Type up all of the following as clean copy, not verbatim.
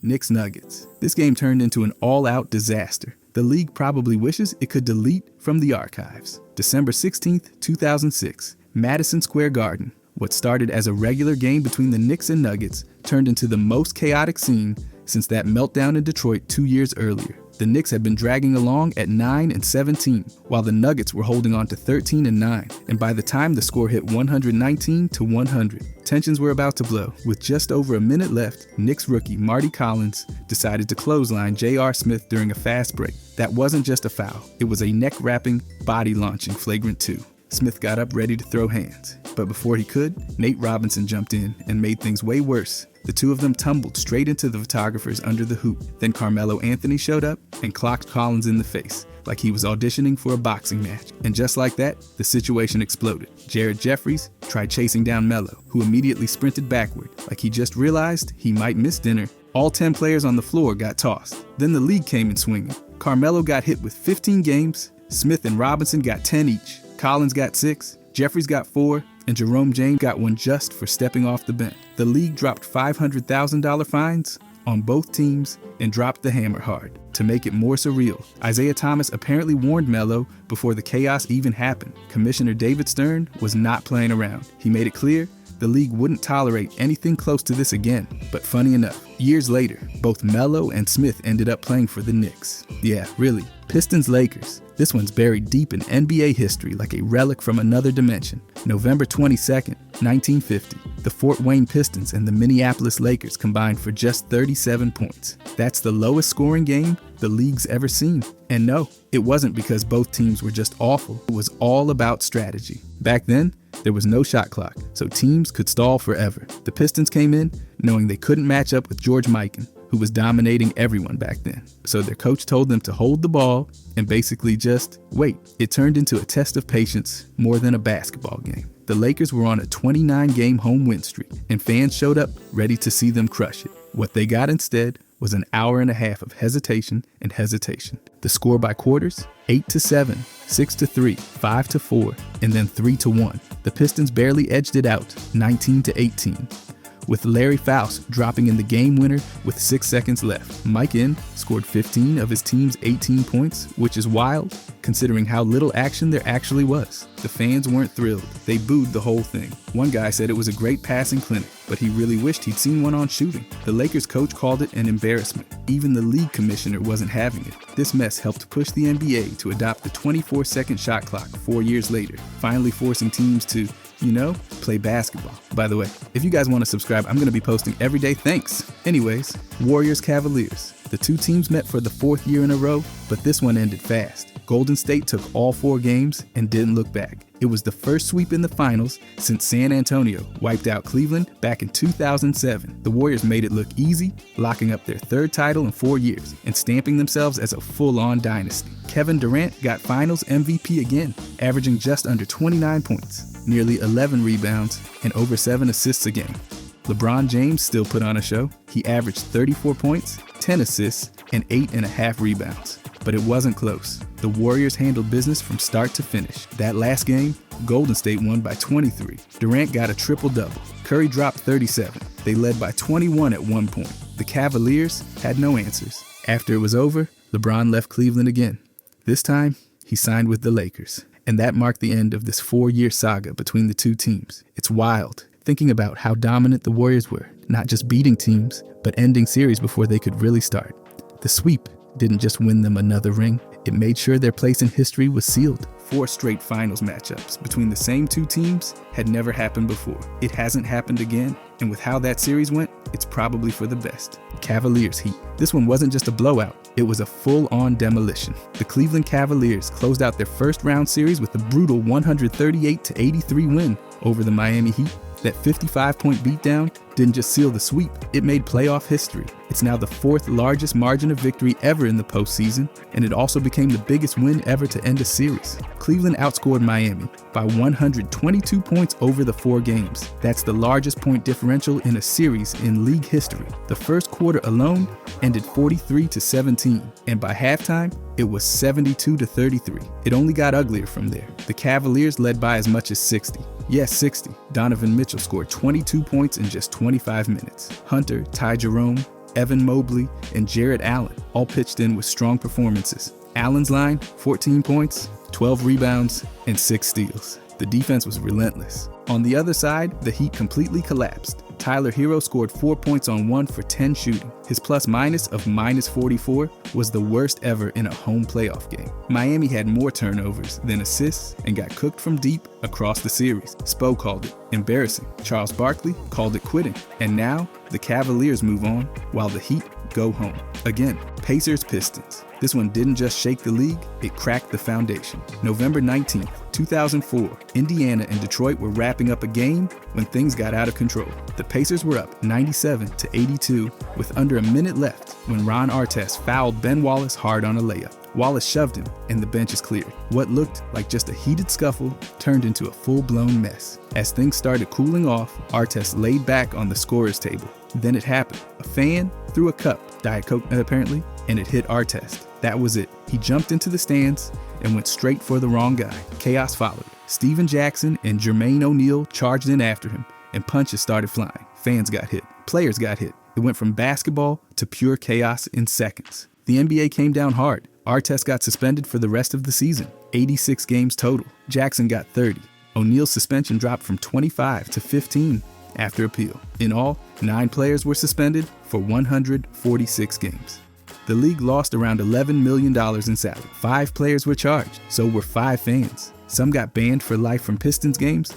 Knicks Nuggets. This game turned into an all-out disaster. The league probably wishes it could delete from the archives. December 16th, 2006, Madison Square Garden. What started as a regular game between the Knicks and Nuggets turned into the most chaotic scene since that meltdown in Detroit 2 years earlier. The Knicks had been dragging along at 9-17, while the Nuggets were holding on to 13-9, and by the time the score hit 119-100, tensions were about to blow. With just over a minute left, Knicks rookie Marty Collins decided to clothesline J.R. Smith during a fast break. That wasn't just a foul, it was a neck-wrapping, body-launching flagrant 2. Smith got up ready to throw hands, but before he could, Nate Robinson jumped in and made things way worse. The two of them tumbled straight into the photographers under the hoop. Then Carmelo Anthony showed up and clocked Collins in the face, like he was auditioning for a boxing match. And just like that, the situation exploded. Jared Jeffries tried chasing down Melo, who immediately sprinted backward, like he just realized he might miss dinner. All 10 players on the floor got tossed. Then the league came in swinging. Carmelo got hit with 15 games, Smith and Robinson got 10 each, Collins got 6, Jeffries got 4, and Jerome James got 1 just for stepping off the bench. The league dropped $500,000 fines on both teams and dropped the hammer hard. To make it more surreal, Isaiah Thomas apparently warned Melo before the chaos even happened. Commissioner David Stern was not playing around. He made it clear the league wouldn't tolerate anything close to this again. But funny enough, years later, both Melo and Smith ended up playing for the Knicks. Yeah, really. Pistons Lakers. This one's buried deep in NBA history like a relic from another dimension. November 22nd, 1950, the Fort Wayne Pistons and the Minneapolis Lakers combined for just 37 points. That's the lowest scoring game the league's ever seen. And no, it wasn't because both teams were just awful. It was all about strategy. Back then, there was no shot clock, so teams could stall forever. The Pistons came in knowing they couldn't match up with George Mikan, who was dominating everyone back then. So their coach told them to hold the ball and basically just wait. It turned into a test of patience more than a basketball game. The Lakers were on a 29-game home win streak, and fans showed up ready to see them crush it. What they got instead was an hour and a half of hesitation and hesitation. The score by quarters, 8-7, 6-3, 5-4, and then 3-1. The Pistons barely edged it out, 19-18. With Larry Faust dropping in the game winner with 6 seconds left. Mike In scored 15 of his team's 18 points, which is wild considering how little action there actually was. The fans weren't thrilled. They booed the whole thing. One guy said it was a great passing clinic, but he really wished he'd seen one on shooting. The Lakers coach called it an embarrassment. Even the league commissioner wasn't having it. This mess helped push the NBA to adopt the 24-second shot clock 4 years later, finally forcing teams to play basketball. By the way, if you guys want to subscribe, I'm going to be posting every day. Thanks. Anyways, Warriors Cavaliers. The two teams met for the 4th year in a row, but this one ended fast. Golden State took all 4 games and didn't look back. It was the first sweep in the finals since San Antonio wiped out Cleveland back in 2007. The Warriors made it look easy, locking up their 3rd title in 4 years and stamping themselves as a full-on dynasty. Kevin Durant got finals MVP again, averaging just under 29 points, nearly 11 rebounds, and over 7 assists a game. LeBron James still put on a show. He averaged 34 points, 10 assists, and 8.5 rebounds. But it wasn't close. The Warriors handled business from start to finish. That last game, Golden State won by 23. Durant got a triple-double. Curry dropped 37. They led by 21 at one point. The Cavaliers had no answers. After it was over, LeBron left Cleveland again. This time, he signed with the Lakers. And that marked the end of this 4-year saga between the two teams. It's wild, thinking about how dominant the Warriors were, not just beating teams, but ending series before they could really start. The sweep didn't just win them another ring, it made sure their place in history was sealed. 4 straight finals matchups between the same two teams had never happened before. It hasn't happened again, and with how that series went, it's probably for the best. Cavaliers Heat. This one wasn't just a blowout, it was a full-on demolition. The Cleveland Cavaliers closed out their first round series with a brutal 138-83 win over the Miami Heat. That 55-point beatdown didn't just seal the sweep, it made playoff history. It's now the 4th largest margin of victory ever in the postseason, and it also became the biggest win ever to end a series. Cleveland outscored Miami by 122 points over the 4 games. That's the largest point differential in a series in league history. The first quarter alone ended 43-17, and by halftime, it was 72-33. It only got uglier from there. The Cavaliers led by as much as 60. Yes, 60. Donovan Mitchell scored 22 points in just 25 minutes. Hunter, Ty Jerome, Evan Mobley, and Jarrett Allen all pitched in with strong performances. Allen's line, 14 points, 12 rebounds, and 6 steals. The defense was relentless. On the other side, the Heat completely collapsed. Tyler Hero scored 4 points on 1 for 10 shooting. His plus-minus of -44 was the worst ever in a home playoff game. Miami had more turnovers than assists and got cooked from deep across the series. Spo called it embarrassing. Charles Barkley called it quitting. And now, the Cavaliers move on while the Heat go home. Again, Pacers-Pistons. This one didn't just shake the league, it cracked the foundation. November 19th, 2004, Indiana and Detroit were wrapping up a game when things got out of control. The Pacers were up 97-82 with under a minute left when Ron Artest fouled Ben Wallace hard on a layup. Wallace shoved him, and the bench is cleared. What looked like just a heated scuffle turned into a full-blown mess. As things started cooling off, Artest laid back on the scorer's table. Then it happened. A fan threw a cup, Diet Coke apparently, and it hit Artest. That was it. He jumped into the stands and went straight for the wrong guy. Chaos followed. Steven Jackson and Jermaine O'Neal charged in after him, and punches started flying. Fans got hit. Players got hit. It went from basketball to pure chaos in seconds. The NBA came down hard. Artest got suspended for the rest of the season, 86 games total. Jackson got 30. O'Neal's suspension dropped from 25 to 15 after appeal. In all, 9 players were suspended for 146 games. The league lost around $11 million in salary. 5 players were charged, so were 5 fans. Some got banned for life from Pistons games.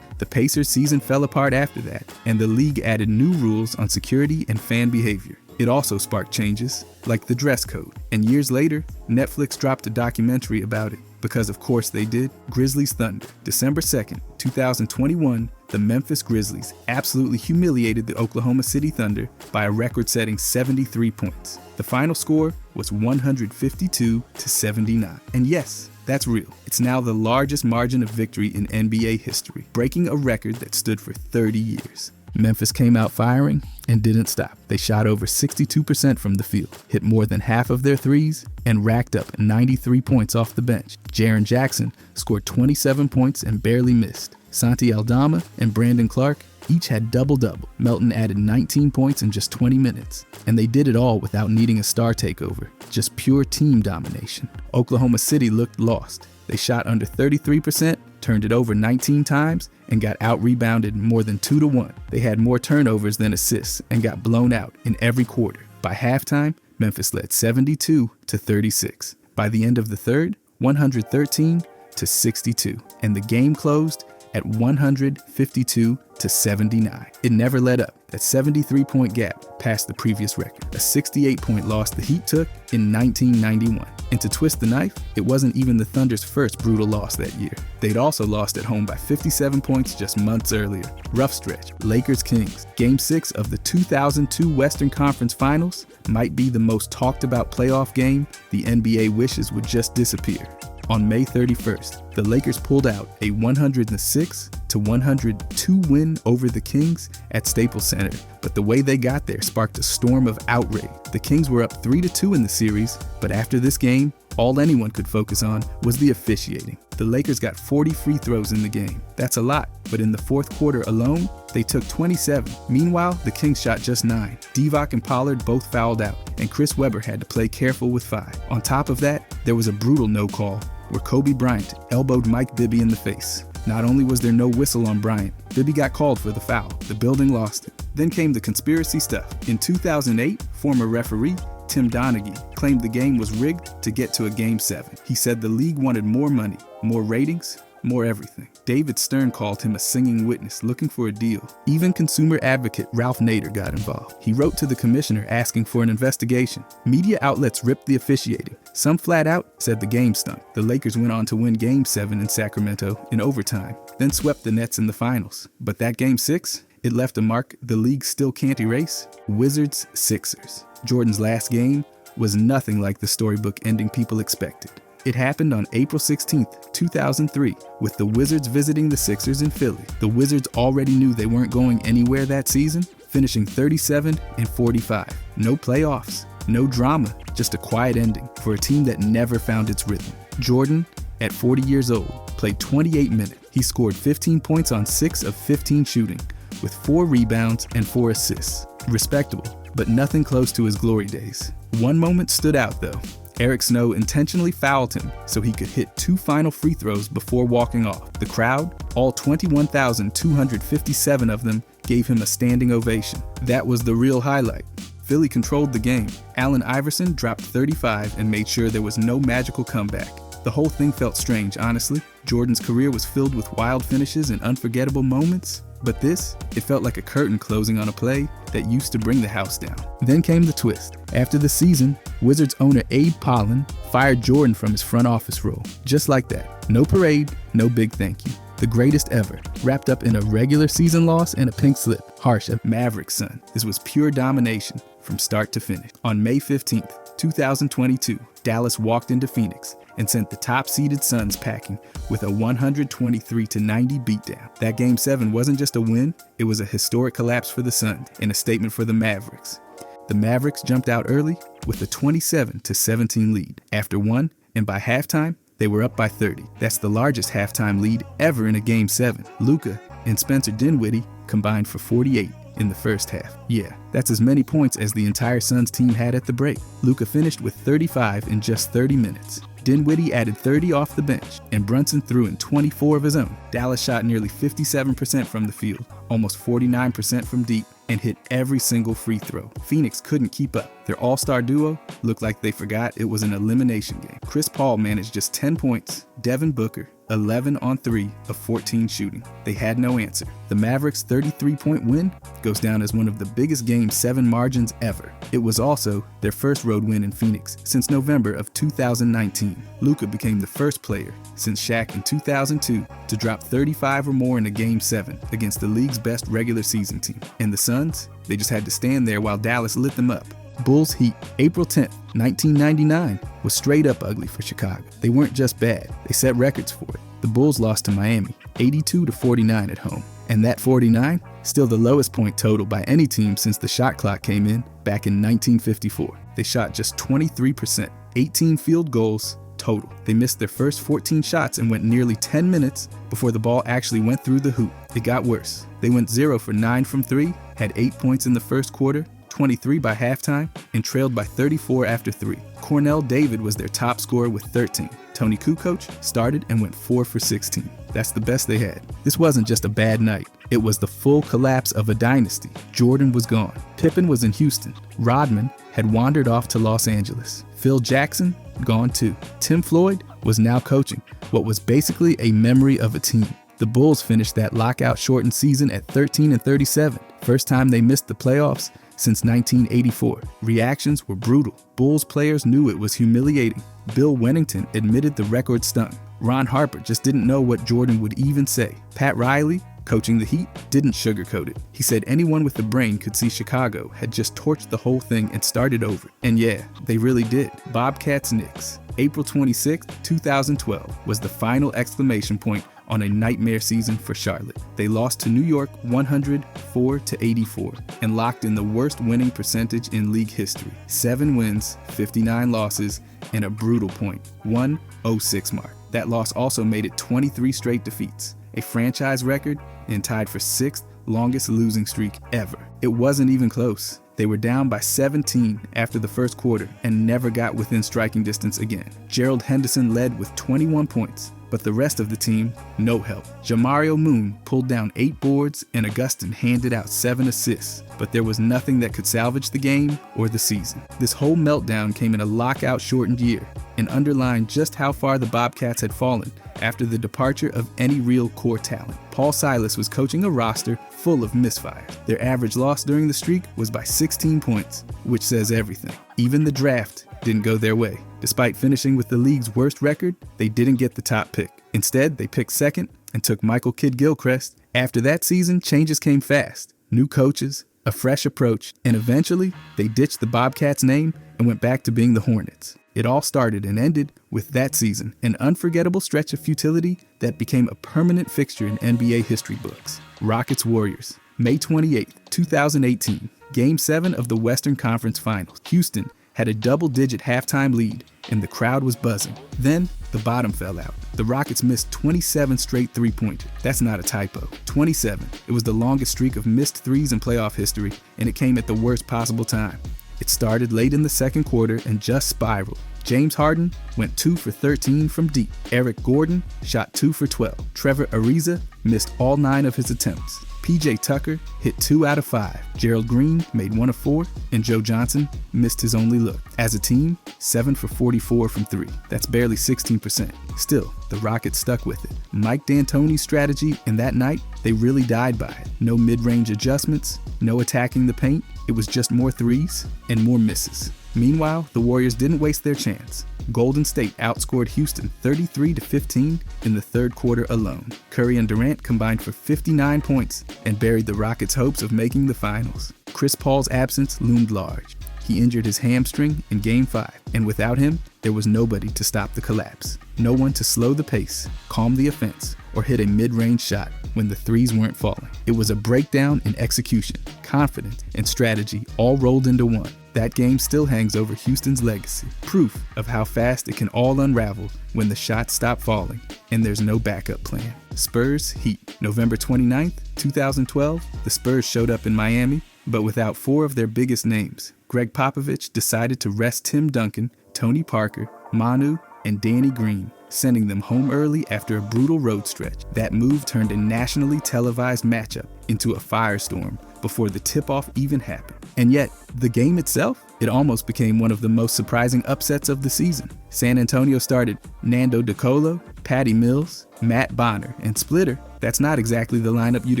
The Pacers season fell apart after that, and the league added new rules on security and fan behavior. It also sparked changes, like the dress code. And years later, Netflix dropped a documentary about it, because of course they did. Grizzlies Thunder. December 2nd, 2021, the Memphis Grizzlies absolutely humiliated the Oklahoma City Thunder by a record-setting 73 points. The final score was 152-79. And yes, that's real. It's now the largest margin of victory in NBA history, breaking a record that stood for 30 years. Memphis came out firing and didn't stop. They shot over 62% from the field, hit more than half of their threes, and racked up 93 points off the bench. Jaren Jackson scored 27 points and barely missed. Santi Aldama and Brandon Clark each had double-double. Melton added 19 points in just 20 minutes. And they did it all without needing a star takeover, just pure team domination. Oklahoma City looked lost. They shot under 33%, turned it over 19 times, and got out-rebounded more than 2-1. They had more turnovers than assists and got blown out in every quarter. By halftime, Memphis led 72-36. By the end of the third, 113-62. And the game closed at 152-79. It never let up. That 73-point gap passed the previous record, a 68-point loss the Heat took in 1991. And to twist the knife, it wasn't even the Thunder's first brutal loss that year. They'd also lost at home by 57 points just months earlier. Rough stretch. Lakers-Kings. Game 6 of the 2002 Western Conference Finals might be the most talked about playoff game the NBA wishes would just disappear. On May 31st, the Lakers pulled out a 106-102 win over the Kings at Staples Center, but the way they got there sparked a storm of outrage. The Kings were up 3-2 in the series, but after this game, all anyone could focus on was the officiating. The Lakers got 40 free throws in the game. That's a lot, but in the fourth quarter alone, they took 27. Meanwhile, the Kings shot just 9. Divac and Pollard both fouled out, and Chris Webber had to play careful with 5. On top of that, there was a brutal no call where Kobe Bryant elbowed Mike Bibby in the face. Not only was there no whistle on Bryant, Bibby got called for the foul. The building lost it. Then came the conspiracy stuff. In 2008, former referee Tim Donaghy claimed the game was rigged to get to a Game 7. He said the league wanted more money, more ratings, more everything. David Stern called him a singing witness looking for a deal. Even consumer advocate Ralph Nader got involved. He wrote to the commissioner asking for an investigation. Media outlets ripped the officiating. Some flat out said the game stunk. The Lakers went on to win Game 7 in Sacramento in overtime, then swept the Nets in the finals. But that Game 6, it left a mark the league still can't erase. Wizards-Sixers. Jordan's last game was nothing like the storybook ending people expected. It happened on April 16, 2003, with the Wizards visiting the Sixers in Philly. The Wizards already knew they weren't going anywhere that season, finishing 37-45. No playoffs, no drama, just a quiet ending for a team that never found its rhythm. Jordan, at 40 years old, played 28 minutes. He scored 15 points on 6 of 15 shooting, with 4 rebounds and 4 assists. Respectable, but nothing close to his glory days. One moment stood out though. Eric Snow intentionally fouled him so he could hit 2 final free throws before walking off. The crowd, all 21,257 of them, gave him a standing ovation. That was the real highlight. Philly controlled the game. Allen Iverson dropped 35 and made sure there was no magical comeback. The whole thing felt strange, honestly. Jordan's career was filled with wild finishes and unforgettable moments, but this, it felt like a curtain closing on a play that used to bring the house down. Then came the twist. After the season, Wizards owner Abe Pollin fired Jordan from his front office role. Just like that. No parade, no big thank you. The greatest ever, wrapped up in a regular season loss and a pink slip. Harsh, a Mavericks Sun. This was pure domination from start to finish. On May 15th, 2022, Dallas walked into Phoenix and sent the top-seeded Suns packing with a 123-90 beatdown. That Game 7 wasn't just a win, it was a historic collapse for the Suns and a statement for the Mavericks. The Mavericks jumped out early with a 27-17 lead. After one, and by halftime, they were up by 30. That's the largest halftime lead ever in a Game 7. Luka and Spencer Dinwiddie combined for 48 in the first half. Yeah, that's as many points as the entire Suns team had at the break. Luka finished with 35 in just 30 minutes. Dinwiddie added 30 off the bench, and Brunson threw in 24 of his own. Dallas shot nearly 57% from the field, almost 49% from deep, and hit every single free throw. Phoenix couldn't keep up. Their all-star duo looked like they forgot it was an elimination game. Chris Paul managed just 10 points. Devin Booker, 11 on 3 of 14 shooting. They had no answer. The Mavericks' 33-point win goes down as one of the biggest Game 7 margins ever. It was also their first road win in Phoenix since November of 2019. Luka became the first player since Shaq in 2002 to drop 35 or more in a Game 7 against the league's best regular season team. And the Suns, they just had to stand there while Dallas lit them up. Bulls Heat, April 10th, 1999, was straight up ugly for Chicago. They weren't just bad, they set records for it. The Bulls lost to Miami, 82-49 at home. And that 49, still the lowest point total by any team since the shot clock came in back in 1954. They shot just 23%, 18 field goals total. They missed their first 14 shots and went nearly 10 minutes before the ball actually went through the hoop. It got worse. They went 0 for 9 from 3, had 8 points in the first quarter, 23 by halftime, and trailed by 34 after 3. Cornell David was their top scorer with 13. Tony Kukoc started and went 4 for 16. That's the best they had. This wasn't just a bad night. It was the full collapse of a dynasty. Jordan was gone. Pippen was in Houston. Rodman had wandered off to Los Angeles. Phil Jackson, gone too. Tim Floyd was now coaching what was basically a memory of a team. The Bulls finished that lockout-shortened season at 13-37. First time they missed the playoffs since 1984. Reactions were brutal. Bulls players knew it was humiliating. Bill Wennington admitted the record stung. Ron Harper just didn't know what Jordan would even say. Pat Riley, coaching the Heat, didn't sugarcoat it. He said anyone with a brain could see Chicago had just torched the whole thing and started over. And yeah, they really did. Bobcats Knicks, April 26, 2012, was the final exclamation point on a nightmare season for Charlotte. They lost to New York 104-84 and locked in the worst winning percentage in league history. 7 wins, 59 losses, and a brutal .106 mark. That loss also made it 23 straight defeats, a franchise record, and tied for 6th longest losing streak ever. It wasn't even close. They were down by 17 after the first quarter and never got within striking distance again. Gerald Henderson led with 21 points, but the rest of the team, no help. Jamario Moon pulled down 8 boards and Augustin handed out 7 assists, but there was nothing that could salvage the game or the season. This whole meltdown came in a lockout-shortened year and underlined just how far the Bobcats had fallen after the departure of any real core talent. Paul Silas was coaching a roster full of misfire. Their average loss during the streak was by 16 points, which says everything. Even the draft didn't go their way. Despite finishing with the league's worst record, they didn't get the top pick. Instead, they picked second and took Michael Kidd-Gilchrist. After that season, changes came fast. New coaches, a fresh approach, and eventually, they ditched the Bobcats name and went back to being the Hornets. It all started and ended with that season, an unforgettable stretch of futility that became a permanent fixture in NBA history books. Rockets Warriors, May 28, 2018, Game 7 of the Western Conference Finals. Houston had a double-digit halftime lead, and the crowd was buzzing. Then, the bottom fell out. The Rockets missed 27 straight three-pointers. That's not a typo. 27. It was the longest streak of missed threes in playoff history, and it came at the worst possible time. It started late in the second quarter and just spiraled. James Harden went 2 for 13 from deep. Eric Gordon shot 2 for 12. Trevor Ariza missed all 9 of his attempts. PJ Tucker hit 2 out of 5. Gerald Green made 1 of 4, and Joe Johnson missed his only look. As a team, 7 for 44 from 3. That's barely 16%. Still, the Rockets stuck with it. Mike D'Antoni's strategy, and that night, they really died by it. No mid-range adjustments, no attacking the paint. It was just more threes and more misses. Meanwhile, the Warriors didn't waste their chance. Golden State outscored Houston 33-15 in the third quarter alone. Curry and Durant combined for 59 points and buried the Rockets' hopes of making the finals. Chris Paul's absence loomed large. He injured his hamstring in Game 5, and without him, there was nobody to stop the collapse. No one to slow the pace, calm the offense, or hit a mid-range shot when the threes weren't falling. It was a breakdown in execution, confidence, and strategy all rolled into one. That game still hangs over Houston's legacy, proof of how fast it can all unravel when the shots stop falling and there's no backup plan. Spurs Heat. November 29th, 2012, the Spurs showed up in Miami, but without 4 of their biggest names. Greg Popovich decided to rest Tim Duncan, Tony Parker, Manu, and Danny Green, sending them home early after a brutal road stretch. That move turned a nationally televised matchup into a firestorm before the tip-off even happened. And yet, the game itself, it almost became one of the most surprising upsets of the season. San Antonio started Nando De Colo, Patty Mills, Matt Bonner, and Splitter. That's not exactly the lineup you'd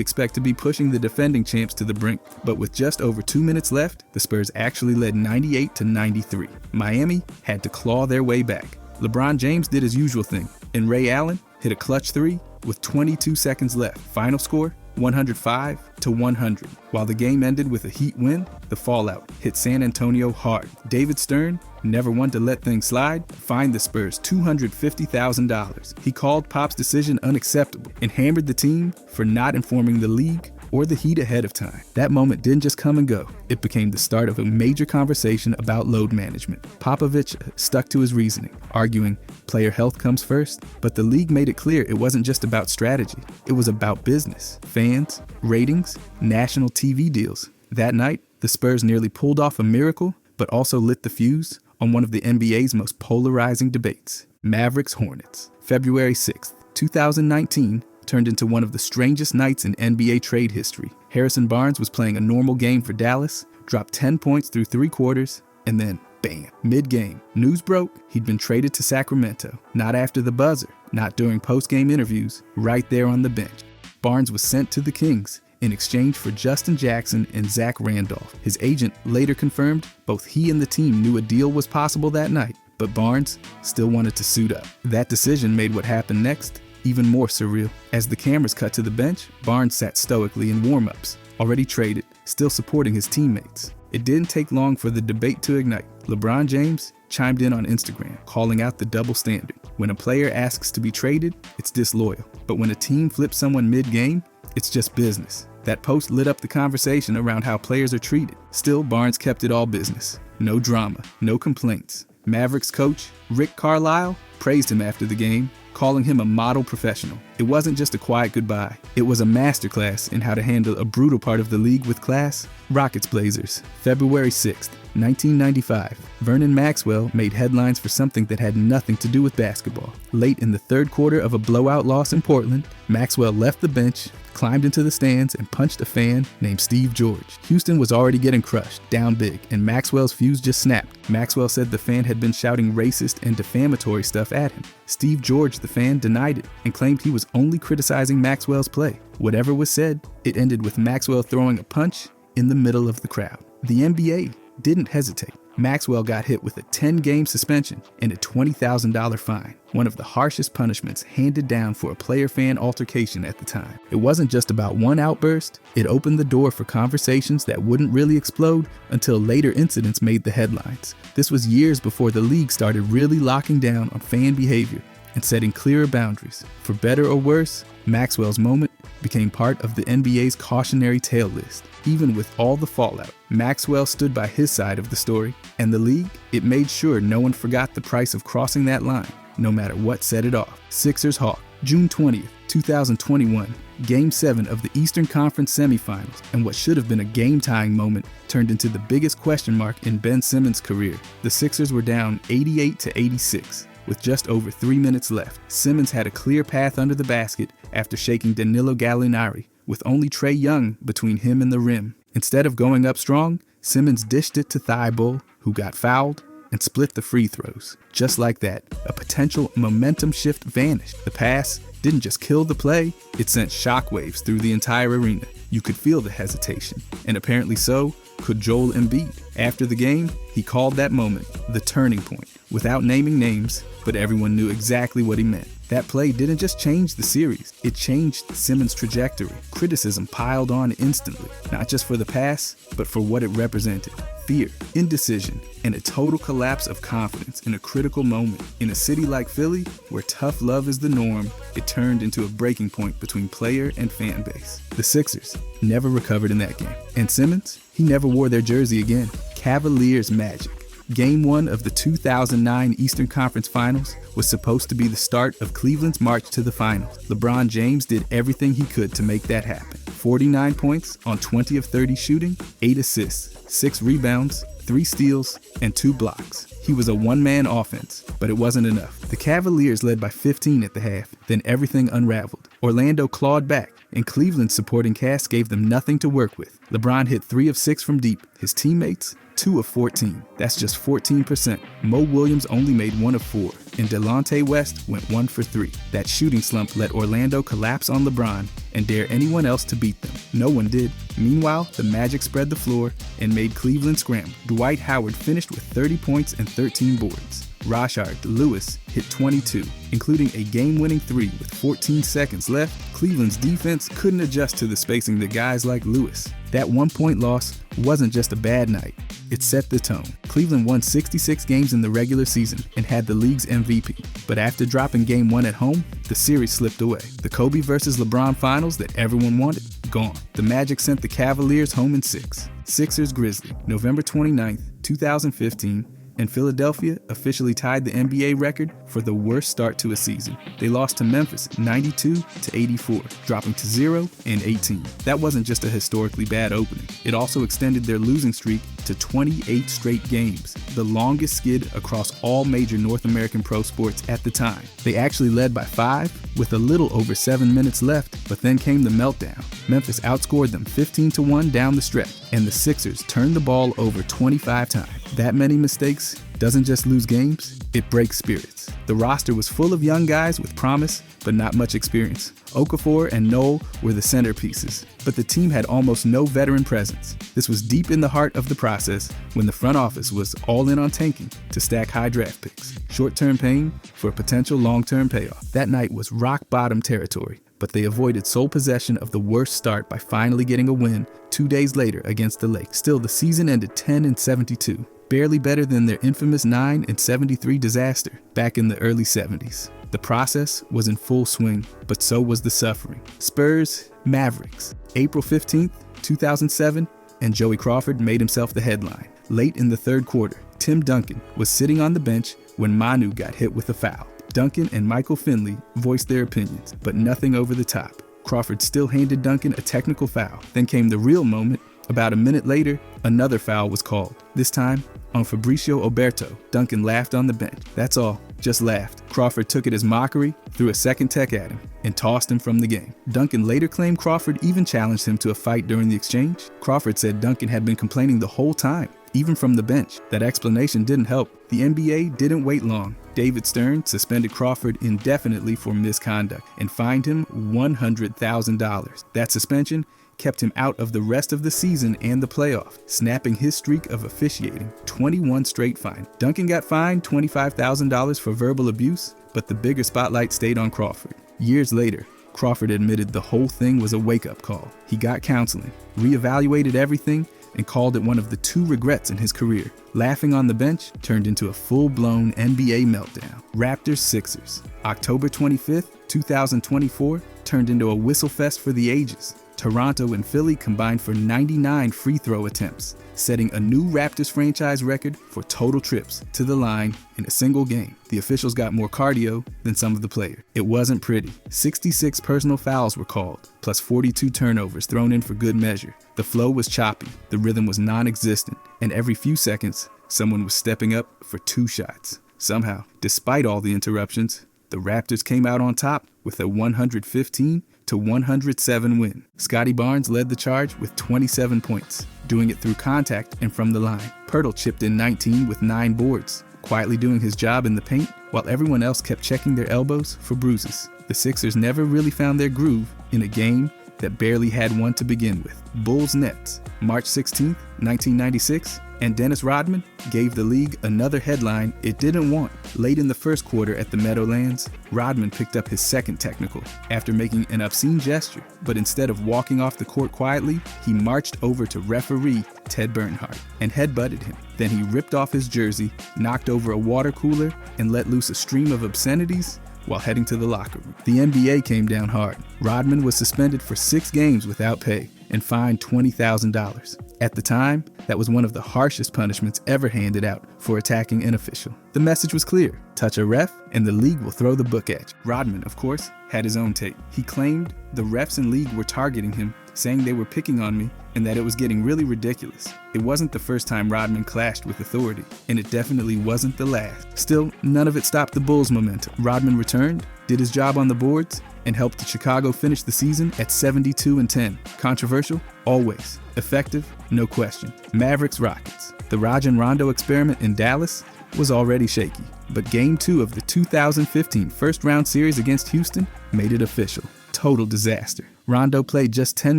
expect to be pushing the defending champs to the brink. But with just over 2 minutes left, the Spurs actually led 98-93. Miami had to claw their way back. LeBron James did his usual thing, and Ray Allen hit a clutch 3 with 22 seconds left. Final score, 105-100. While the game ended with a Heat win, the fallout hit San Antonio hard. David Stern, never one to let things slide, fined the Spurs $250,000. He called Pop's decision unacceptable and hammered the team for not informing the league or the Heat ahead of time. That moment didn't just come and go. It became the start of a major conversation about load management. Popovich stuck to his reasoning, arguing player health comes first, but the league made it clear it wasn't just about strategy. It was about business, fans, ratings, national TV deals. That night, the Spurs nearly pulled off a miracle, but also lit the fuse on one of the NBA's most polarizing debates. Mavericks Hornets. February 6th, 2019, turned into one of the strangest nights in NBA trade history. Harrison Barnes was playing a normal game for Dallas, dropped 10 points through 3 quarters, and then, bam, mid-game. News broke he'd been traded to Sacramento. Not after the buzzer, not during post-game interviews, right there on the bench. Barnes was sent to the Kings in exchange for Justin Jackson and Zach Randolph. His agent later confirmed both he and the team knew a deal was possible that night, but Barnes still wanted to suit up. That decision made what happened next even more surreal. As the cameras cut to the bench, Barnes sat stoically in warm-ups, already traded, still supporting his teammates. It didn't take long for the debate to ignite. LeBron James chimed in on Instagram, calling out the double standard. When a player asks to be traded, it's disloyal. But when a team flips someone mid-game, it's just business. That post lit up the conversation around how players are treated. Still, Barnes kept it all business. No drama, no complaints. Mavericks coach Rick Carlisle praised him after the game, calling him a model professional. It wasn't just a quiet goodbye. It was a masterclass in how to handle a brutal part of the league with class. Rockets Blazers. February 6th, 1995. Vernon Maxwell made headlines for something that had nothing to do with basketball. Late in the third quarter of a blowout loss in Portland, Maxwell left the bench, climbed into the stands, and punched a fan named Steve George. Houston was already getting crushed, down big, and Maxwell's fuse just snapped. Maxwell said the fan had been shouting racist and defamatory stuff at him. Steve George, the fan, denied it and claimed he was only criticizing Maxwell's play. Whatever was said, it ended with Maxwell throwing a punch in the middle of the crowd. The NBA didn't hesitate. Maxwell got hit with a 10-game suspension and a $20,000 fine, one of the harshest punishments handed down for a player-fan altercation at the time. It wasn't just about one outburst, it opened the door for conversations that wouldn't really explode until later incidents made the headlines. This was years before the league started really locking down on fan behavior and setting clearer boundaries. For better or worse, Maxwell's moment became part of the NBA's cautionary tale list. Even with all the fallout, Maxwell stood by his side of the story, and the league, it made sure no one forgot the price of crossing that line, no matter what set it off. Sixers Hawks, June 20th, 2021, Game 7 of the Eastern Conference semifinals, and what should have been a game-tying moment turned into the biggest question mark in Ben Simmons' career. The Sixers were down 88-86. With just over 3 minutes left, Simmons had a clear path under the basket after shaking Danilo Gallinari, with only Trae Young between him and the rim. Instead of going up strong, Simmons dished it to Thibault, who got fouled, and split the free throws. Just like that, a potential momentum shift vanished. The pass didn't just kill the play, it sent shockwaves through the entire arena. You could feel the hesitation, and apparently so could Joel Embiid. After the game, he called that moment the turning point, without naming names, but everyone knew exactly what he meant. That play didn't just change the series, it changed Simmons' trajectory. Criticism piled on instantly, not just for the pass, but for what it represented. Fear, indecision, and a total collapse of confidence in a critical moment. In a city like Philly, where tough love is the norm, it turned into a breaking point between player and fan base. The Sixers never recovered in that game. And Simmons, he never wore their jersey again. Cavaliers Magic. Game 1 of the 2009 Eastern Conference Finals was supposed to be the start of Cleveland's march to the finals. LeBron James did everything he could to make that happen. 49 points on 20 of 30 shooting, 8 assists, 6 rebounds, 3 steals, and 2 blocks. He was a one-man offense, but it wasn't enough. The Cavaliers led by 15 at the half, then everything unraveled. Orlando clawed back, and Cleveland's supporting cast gave them nothing to work with. LeBron hit 3 of 6 from deep. His teammates, 2 of 14. That's just 14%. Mo Williams only made 1 of 4, and Delonte West went 1 for 3. That shooting slump let Orlando collapse on LeBron and dare anyone else to beat them. No one did. Meanwhile, the Magic spread the floor and made Cleveland scramble. Dwight Howard finished with 30 points and 13 boards. Rashard Lewis hit 22, including a game-winning 3 with 14 seconds left. Cleveland's defense couldn't adjust to the spacing that guys like Lewis. That 1-point loss wasn't just a bad night, it set the tone. Cleveland won 66 games in the regular season and had the league's MVP. But after dropping Game 1 at home, the series slipped away. The Kobe vs. LeBron finals that everyone wanted, gone. The Magic sent the Cavaliers home in 6. Sixers Grizzlies, November 29th, 2015, and Philadelphia officially tied the NBA record for the worst start to a season. They lost to Memphis 92-84, dropping to 0 and 18. That wasn't just a historically bad opening. It also extended their losing streak to 28 straight games, the longest skid across all major North American pro sports at the time. They actually led by 5 with a little over 7 minutes left, but then came the meltdown. Memphis outscored them 15-1 down the stretch, and the Sixers turned the ball over 25 times. That many mistakes doesn't just lose games, it breaks spirits. The roster was full of young guys with promise, but not much experience. Okafor and Noel were the centerpieces, but the team had almost no veteran presence. This was deep in the heart of the process when the front office was all in on tanking to stack high draft picks. Short-term pain for a potential long-term payoff. That night was rock-bottom territory, but they avoided sole possession of the worst start by finally getting a win 2 days later against the Lakers. Still, the season ended 10-72. Barely better than their infamous 9-73 disaster back in the early 70s. The process was in full swing, but so was the suffering. Spurs Mavericks, April 15th, 2007, and Joey Crawford made himself the headline. Late in the third quarter, Tim Duncan was sitting on the bench when Manu got hit with a foul. Duncan and Michael Finley voiced their opinions, but nothing over the top. Crawford still handed Duncan a technical foul. Then came the real moment. About a minute later, another foul was called. This time, on Fabricio Oberto. Duncan laughed on the bench. That's all, just laughed. Crawford took it as mockery, threw a second tech at him, and tossed him from the game. Duncan later claimed Crawford even challenged him to a fight during the exchange. Crawford said Duncan had been complaining the whole time, even from the bench. That explanation didn't help. The NBA didn't wait long. David Stern suspended Crawford indefinitely for misconduct and fined him $100,000. That suspension kept him out of the rest of the season and the playoff, snapping his streak of officiating 21 straight fines. Duncan got fined $25,000 for verbal abuse, but the bigger spotlight stayed on Crawford. Years later, Crawford admitted the whole thing was a wake-up call. He got counseling, reevaluated everything, and called it one of the 2 regrets in his career. Laughing on the bench turned into a full-blown NBA meltdown. Raptors Sixers, October 25th, 2024 turned into a whistle fest for the ages. Toronto and Philly combined for 99 free throw attempts, setting a new Raptors franchise record for total trips to the line in a single game. The officials got more cardio than some of the players. It wasn't pretty. 66 personal fouls were called, plus 42 turnovers thrown in for good measure. The flow was choppy, the rhythm was non-existent, and every few seconds, someone was stepping up for 2 shots. Somehow, despite all the interruptions, the Raptors came out on top with a 115-107 win. Scotty Barnes led the charge with 27 points, doing it through contact and from the line. Pirtle chipped in 19 with 9 boards, quietly doing his job in the paint while everyone else kept checking their elbows for bruises. The Sixers never really found their groove in a game that barely had one to begin with. Bulls Nets, March 16, 1996, and Dennis Rodman gave the league another headline it didn't want. Late in the first quarter at the Meadowlands, Rodman picked up his second technical after making an obscene gesture, but instead of walking off the court quietly, he marched over to referee Ted Bernhardt and headbutted him. Then he ripped off his jersey, knocked over a water cooler, and let loose a stream of obscenities while heading to the locker room. The NBA came down hard. Rodman was suspended for 6 games without pay and fined $20,000. At the time, that was one of the harshest punishments ever handed out for attacking an official. The message was clear: touch a ref and the league will throw the book at you. Rodman, of course, had his own take. He claimed the refs and league were targeting him, saying they were picking on me and that it was getting really ridiculous. It wasn't the first time Rodman clashed with authority, and it definitely wasn't the last. Still, none of it stopped the Bulls' momentum. Rodman returned, did his job on the boards, and helped Chicago finish the season at 72-10. Controversial? Always. Effective? No question. Mavericks Rockets. The Rajon Rondo experiment in Dallas was already shaky, but Game 2 of the 2015 first-round series against Houston made it official. Total disaster. Rondo played just 10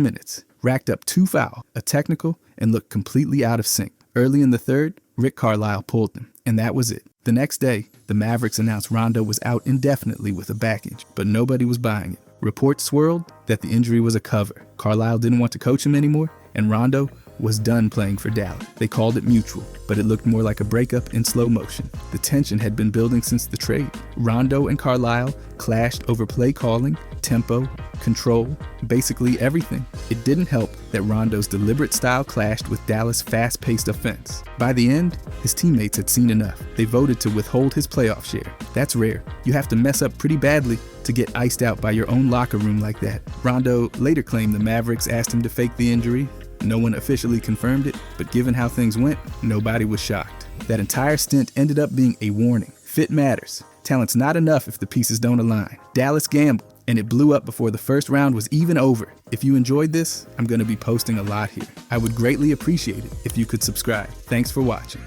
minutes, racked up 2 fouls, a technical, and looked completely out of sync. Early in the third, Rick Carlisle pulled him, and that was it. The next day, the Mavericks announced Rondo was out indefinitely with a back injury, but nobody was buying it. Reports swirled that the injury was a cover. Carlisle didn't want to coach him anymore, and Rondo was done playing for Dallas. They called it mutual, but it looked more like a breakup in slow motion. The tension had been building since the trade. Rondo and Carlisle clashed over play calling, tempo, control, basically everything. It didn't help that Rondo's deliberate style clashed with Dallas' fast-paced offense. By the end, his teammates had seen enough. They voted to withhold his playoff share. That's rare. You have to mess up pretty badly to get iced out by your own locker room like that. Rondo later claimed the Mavericks asked him to fake the injury. No one officially confirmed it, but given how things went, nobody was shocked. That entire stint ended up being a warning. Fit matters. Talent's not enough if the pieces don't align. Dallas gambled, and it blew up before the first round was even over. If you enjoyed this, I'm going to be posting a lot here. I would greatly appreciate it if you could subscribe. Thanks for watching.